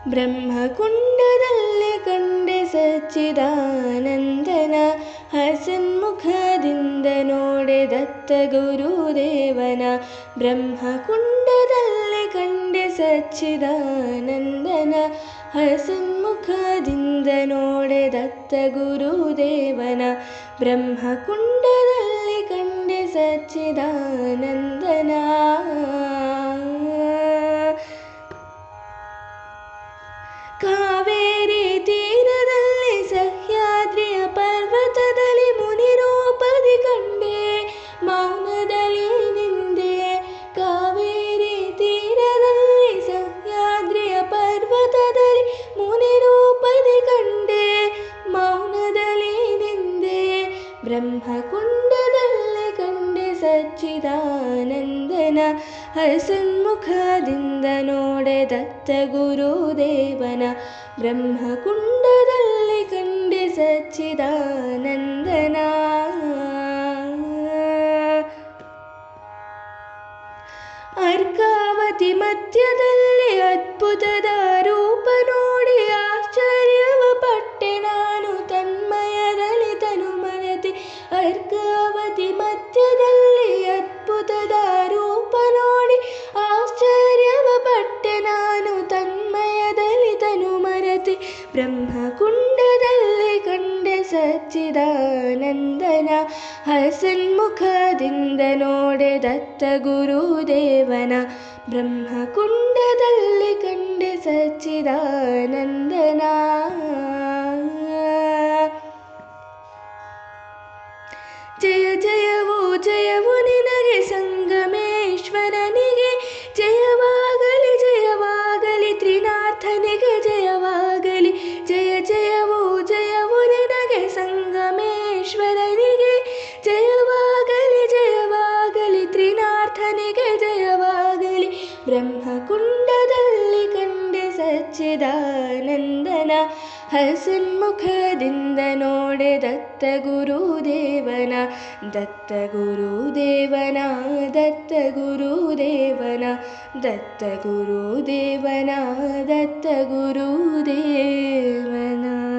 ಬ್ರಹ್ಮಕುಂಡದಲ್ಲಿ ಕಂಡೆ ಸಚ್ಚಿದಾನಂದನ ಹಸನ್ಮುಖದಿಂದ ನೋಡೆ ದತ್ತ ಗುರುದೇವನ. ಬ್ರಹ್ಮಕುಂಡದಲ್ಲಿ ಕಂಡೆ ಸಚ್ಚಿದಾನಂದನ ಹಸನ್ಮುಖದಿಂದ ನೋಡೆ ದತ್ತ ಗುರುದೇವನ. ಬ್ರಹ್ಮಕುಂಡದಲ್ಲಿ ಕಂಡೆ ಸಚ್ಚಿದಾನಂದನ. ಕಾವೇರಿ ತೀರದಲ್ಲಿ ಸಹ್ಯಾದ್ರಿಯ ಪರ್ವತದಲ್ಲಿ ಮುನಿರೂಪದಿ ಕಂಡೆ ಮೌನದಲ್ಲಿ ನಿಂದೆ. ಕಾವೇರಿ ತೀರದಲ್ಲಿ ಸಹ್ಯಾದ್ರಿಯ ಪರ್ವತದಲ್ಲಿ ಮುನಿರೂಪದಿ ಕಂಡೆ ಮೌನದಲ್ಲಿ ನಿಂದೆ. ಬ್ರಹ್ಮಕುಂಡದಲ್ಲಿ ಕಂಡೆ ಸಚ್ಚಿದಾನಂದನ ಹಸನ್ಮುಖದಿಂದ ನೋಡೆ ದತ್ತ ಗುರುದೇವನ. ಬ್ರಹ್ಮಕುಂಡದಲ್ಲಿ ಕಂಡೆ ಸಚ್ಚಿದಾನಂದನ. ಅರ್ಕಾವತಿ ಮಧ್ಯದಲ್ಲಿ ಅದ್ಭುತದ ರೂಪ ನೋಡಿ ಆಶ್ಚರ್ಯವ ಪಟ್ಟೆ ನಾನು ತನ್ಮಯದಲ್ಲಿ ತನು ಮರೆತೆ. ಅರ್ಕಾವತಿ ಮಧ್ಯದಲ್ಲಿ ಅದ್ಭುತದ ರೂಪ ನೋಡಿ ಆಶ್ಚರ್ಯವ ಪಟ್ಟೆ ನಾನು ತನ್ಮಯದಲ್ಲಿ ತನು ಮರೆತೆ. ಬ್ರಹ್ಮಕುಂಡದಲ್ಲಿ ಕಂಡೆ ಸಚ್ಚಿದಾನಂದನ ಹಸನ್ಮುಖದಿಂದ ನೋಡೆ ದತ್ತ ಗುರುದೇವನ. ಬ್ರಹ್ಮಕುಂಡದಲ್ಲಿ ಕಂಡೆ ಸಚ್ಚಿದಾನಂದನ. ಜಯ ಜಯವೋ ಜಯವು ನಿನಗೆ ಸಂಗಮೇಶ್ವರನಿಗೆ. ಜಯವಾಗಲಿ ಜಯವಾಗಲಿ ತ್ರಿನಾಥನಿಗೆ ಜಯವಾಗಲಿ. ಜಯ ಜಯವೋ ಜಯವು ನಿನಗೆ ಸಂಗಮೇಶ್ವರನಿಗೆ. ಜಯವಾಗಲಿ ಜಯವಾಗಲಿ ತ್ರಿನಾಥನಿಗೆ ಜಯವಾಗಲಿ. ಬ್ರಹ್ಮಕುಂಡದಲ್ಲಿ ಕಂಡೆ ಸಚ್ಚಿದಾನಂದನ ಹಸನ್ಮುಖದಿಂದ ನೋಡೆ ದತ್ತ ಗುರುದೇವನ. ದತ್ತ ಗುರುದೇವನ ದತ್ತ ಗುರುದೇವನ ದತ್ತ ಗುರುದೇವನ ದತ್ತ ಗುರುದೇವನ.